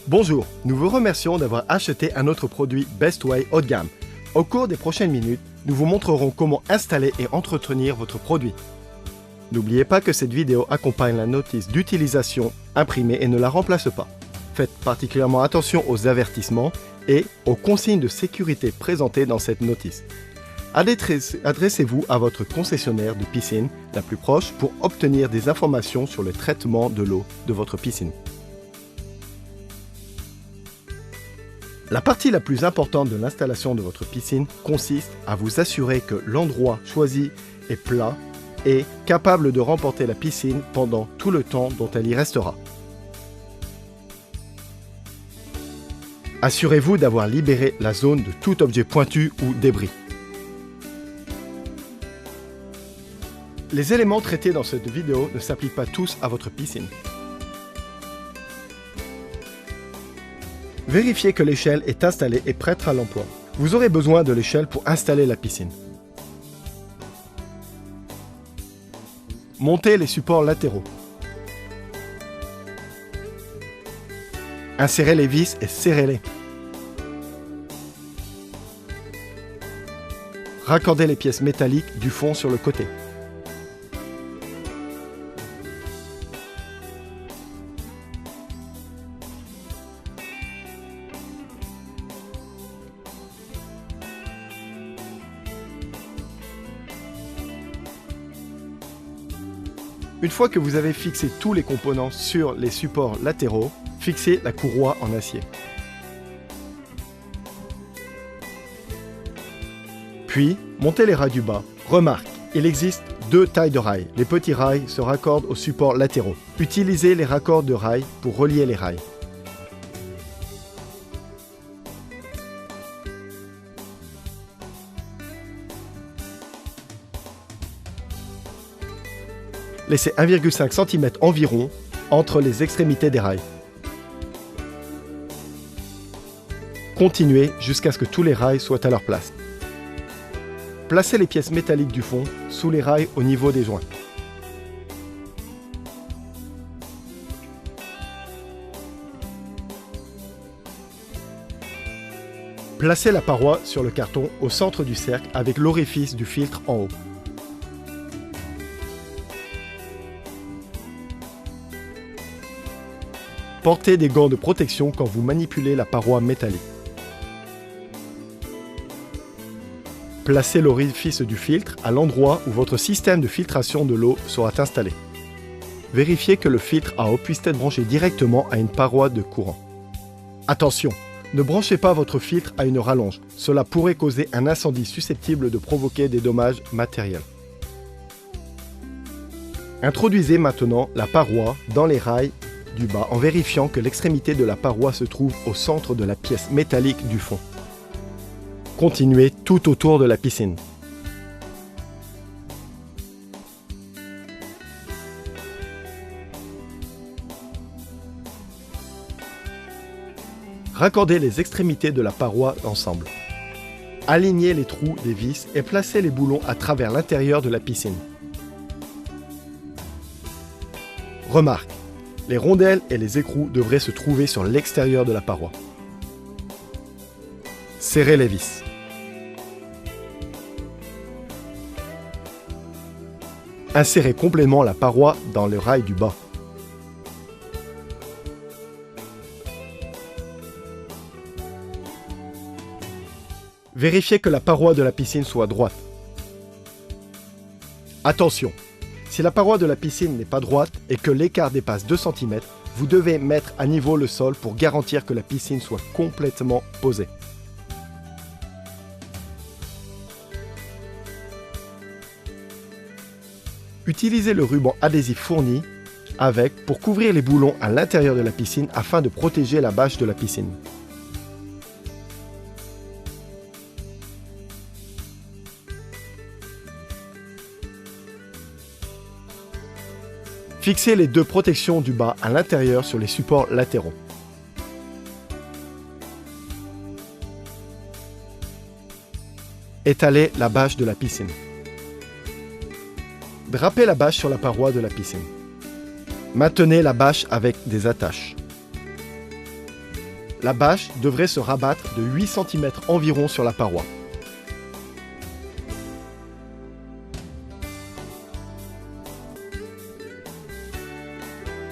Bonjour, nous vous remercions d'avoir acheté un autre produit Best Way haut de gamme. Au cours des prochaines minutes, nous vous montrerons comment installer et entretenir votre produit. N'oubliez pas que cette vidéo accompagne la notice d'utilisation imprimée et ne la remplace pas. Faites particulièrement attention aux avertissements et aux consignes de sécurité présentées dans cette notice. Adressez-vous à votre concessionnaire de piscine la plus proche pour obtenir des informations sur le traitement de l'eau de votre piscine. La partie la plus importante de l'installation de votre piscine consiste à vous assurer que l'endroit choisi est plat et capable de remporter la piscine pendant tout le temps dont elle y restera. Assurez-vous d'avoir libéré la zone de tout objet pointu ou débris. Les éléments traités dans cette vidéo ne s'appliquent pas tous à votre piscine. Vérifiez que l'échelle est installée et prête à l'emploi. Vous aurez besoin de l'échelle pour installer la piscine. Montez les supports latéraux. Insérez les vis et serrez-les. Raccordez les pièces métalliques du fond sur le côté. Une fois que vous avez fixé tous les composants sur les supports latéraux, fixez la courroie en acier. Puis, montez les rails du bas. Remarque, il existe deux tailles de rails. Les petits rails se raccordent aux supports latéraux. Utilisez les raccords de rails pour relier les rails. Laissez 1,5 cm environ entre les extrémités des rails. Continuez jusqu'à ce que tous les rails soient à leur place. Placez les pièces métalliques du fond sous les rails au niveau des joints. Placez la paroi sur le carton au centre du cercle avec l'orifice du filtre en haut. Portez des gants de protection quand vous manipulez la paroi métallique. Placez l'orifice du filtre à l'endroit où votre système de filtration de l'eau sera installé. Vérifiez que le filtre à eau puisse être branché directement à une paroi de courant. Attention, ne branchez pas votre filtre à une rallonge. Cela pourrait causer un incendie susceptible de provoquer des dommages matériels. Introduisez maintenant la paroi dans les rails du bas en vérifiant que l'extrémité de la paroi se trouve au centre de la pièce métallique du fond. Continuez tout autour de la piscine. Raccordez les extrémités de la paroi ensemble. Alignez les trous des vis et placez les boulons à travers l'intérieur de la piscine. Remarque, les rondelles et les écrous devraient se trouver sur l'extérieur de la paroi. Serrez les vis. Insérez complètement la paroi dans le rail du bas. Vérifiez que la paroi de la piscine soit droite. Attention! Si la paroi de la piscine n'est pas droite et que l'écart dépasse 2 cm, vous devez mettre à niveau le sol pour garantir que la piscine soit complètement posée. Utilisez le ruban adhésif fourni avec pour couvrir les boulons à l'intérieur de la piscine afin de protéger la bâche de la piscine. Fixez les deux protections du bas à l'intérieur sur les supports latéraux. Étalez la bâche de la piscine. Drapez la bâche sur la paroi de la piscine. Maintenez la bâche avec des attaches. La bâche devrait se rabattre de 8 cm environ sur la paroi.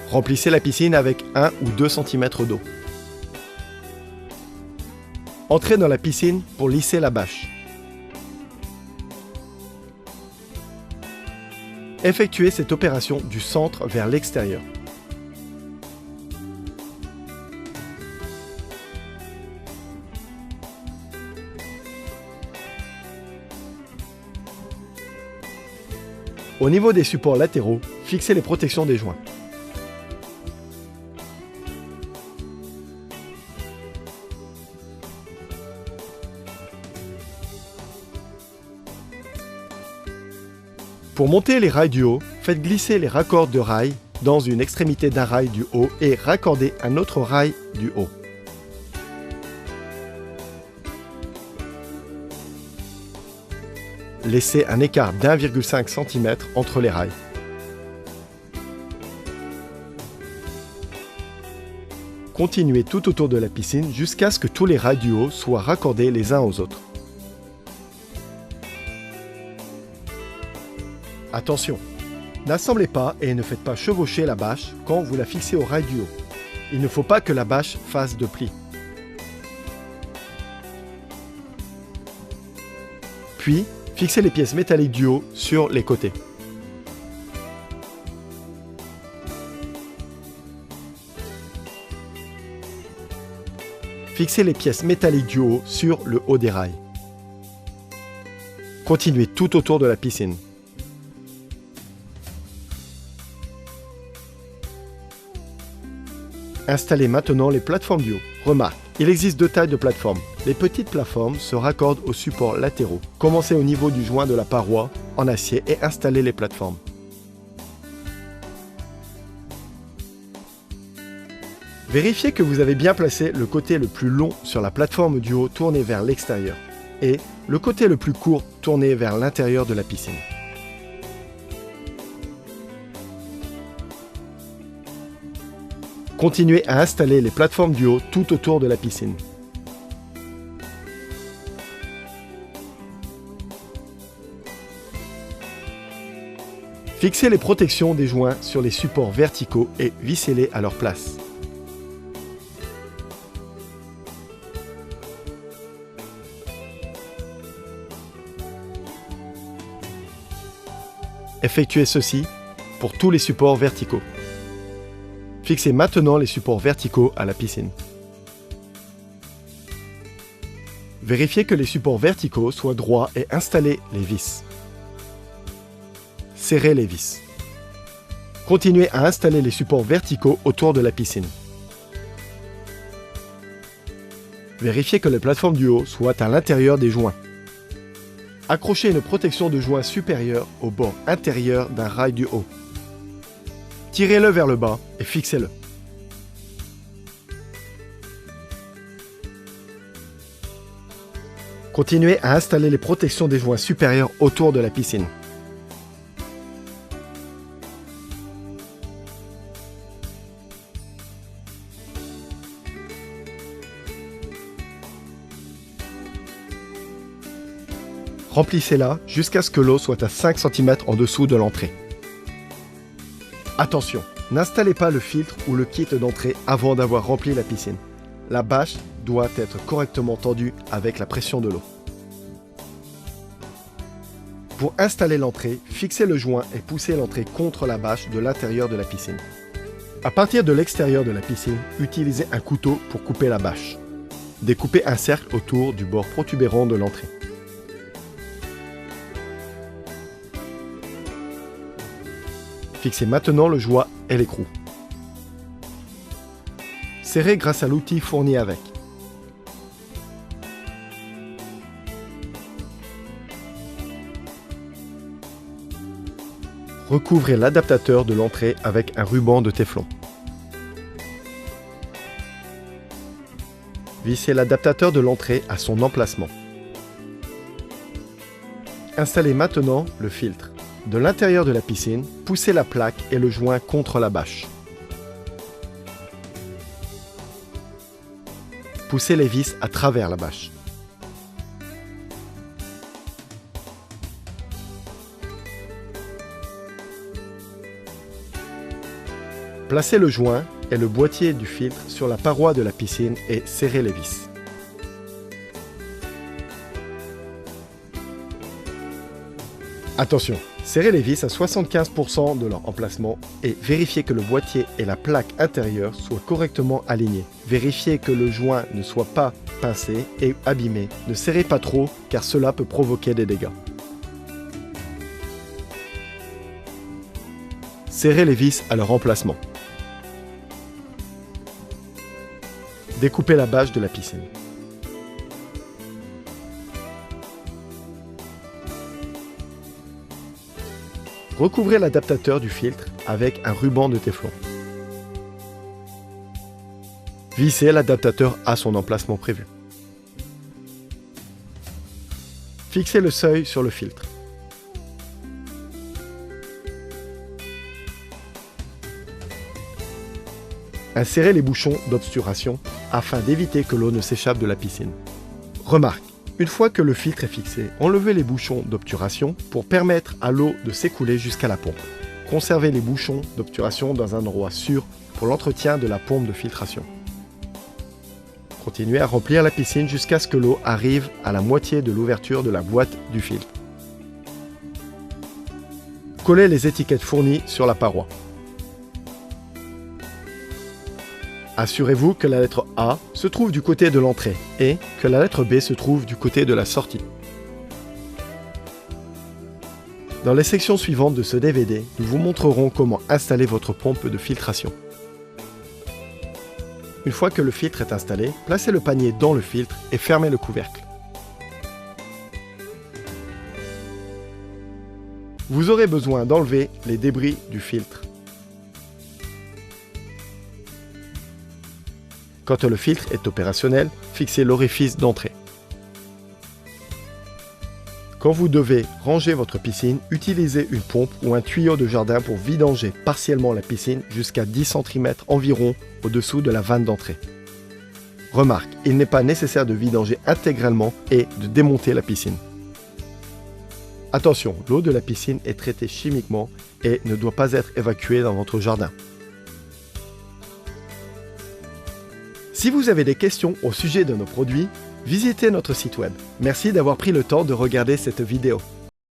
Remplissez la piscine avec 1 ou 2 cm d'eau. Entrez dans la piscine pour lisser la bâche. Effectuez cette opération du centre vers l'extérieur. Au niveau des supports latéraux, fixez les protections des joints. Pour monter les rails du haut, faites glisser les raccords de rails dans une extrémité d'un rail du haut et raccordez un autre rail du haut. Laissez un écart d'1,5 cm entre les rails. Continuez tout autour de la piscine jusqu'à ce que tous les rails du haut soient raccordés les uns aux autres. Attention, n'assemblez pas et ne faites pas chevaucher la bâche quand vous la fixez au rail du haut. Il ne faut pas que la bâche fasse de plis. Puis, fixez les pièces métalliques du haut sur les côtés. Fixez les pièces métalliques du haut sur le haut des rails. Continuez tout autour de la piscine. Installez maintenant les plateformes du haut. Remarque, il existe 2 tailles de plateformes. Les petites plateformes se raccordent aux supports latéraux. Commencez au niveau du joint de la paroi en acier et installez les plateformes. Vérifiez que vous avez bien placé le côté le plus long sur la plateforme du haut tourné vers l'extérieur et le côté le plus court tourné vers l'intérieur de la piscine. Continuez à installer les plateformes du haut tout autour de la piscine. Fixez les protections des joints sur les supports verticaux et vissez-les à leur place. Effectuez ceci pour tous les supports verticaux. Fixez maintenant les supports verticaux à la piscine. Vérifiez que les supports verticaux soient droits et installez les vis. Serrez les vis. Continuez à installer les supports verticaux autour de la piscine. Vérifiez que les plateformes du haut soient à l'intérieur des joints. Accrochez une protection de joint supérieure au bord intérieur d'un rail du haut. Tirez-le vers le bas et fixez-le. Continuez à installer les protections des joints supérieurs autour de la piscine. Remplissez-la jusqu'à ce que l'eau soit à 5 cm en dessous de l'entrée. Attention, n'installez pas le filtre ou le kit d'entrée avant d'avoir rempli la piscine. La bâche doit être correctement tendue avec la pression de l'eau. Pour installer l'entrée, fixez le joint et poussez l'entrée contre la bâche de l'intérieur de la piscine. À partir de l'extérieur de la piscine, utilisez un couteau pour couper la bâche. Découpez un cercle autour du bord protubérant de l'entrée. Fixez maintenant le joint et l'écrou. Serrez grâce à l'outil fourni avec. Recouvrez l'adaptateur de l'entrée avec un ruban de téflon. Vissez l'adaptateur de l'entrée à son emplacement. Installez maintenant le filtre. De l'intérieur de la piscine, poussez la plaque et le joint contre la bâche. poussez les vis à travers la bâche. Placez le joint et le boîtier du filtre sur la paroi de la piscine et serrez les vis. Attention, serrez les vis à 75% de leur emplacement et vérifiez que le boîtier et la plaque intérieure soient correctement alignés. Vérifiez que le joint ne soit pas pincé et abîmé. Ne serrez pas trop car cela peut provoquer des dégâts. Serrez les vis à leur emplacement. Découpez la bâche de la piscine. Recouvrez l'adaptateur du filtre avec un ruban de téflon. Vissez l'adaptateur à son emplacement prévu. Fixez le seuil sur le filtre. Insérez les bouchons d'obturation afin d'éviter que l'eau ne s'échappe de la piscine. Remarque, une fois que le filtre est fixé, enlevez les bouchons d'obturation pour permettre à l'eau de s'écouler jusqu'à la pompe. Conservez les bouchons d'obturation dans un endroit sûr pour l'entretien de la pompe de filtration. Continuez à remplir la piscine jusqu'à ce que l'eau arrive à la moitié de l'ouverture de la boîte du filtre. Collez les étiquettes fournies sur la paroi. Assurez-vous que la lettre A se trouve du côté de l'entrée et que la lettre B se trouve du côté de la sortie. Dans les sections suivantes de ce DVD, nous vous montrerons comment installer votre pompe de filtration. Une fois que le filtre est installé, placez le panier dans le filtre et fermez le couvercle. Vous aurez besoin d'enlever les débris du filtre. Quand le filtre est opérationnel, fixez l'orifice d'entrée. Quand vous devez ranger votre piscine, utilisez une pompe ou un tuyau de jardin pour vidanger partiellement la piscine jusqu'à 10 cm environ au-dessous de la vanne d'entrée. Remarque, il n'est pas nécessaire de vidanger intégralement et de démonter la piscine. Attention, l'eau de la piscine est traitée chimiquement et ne doit pas être évacuée dans votre jardin. Si vous avez des questions au sujet de nos produits, visitez notre site web. Merci d'avoir pris le temps de regarder cette vidéo.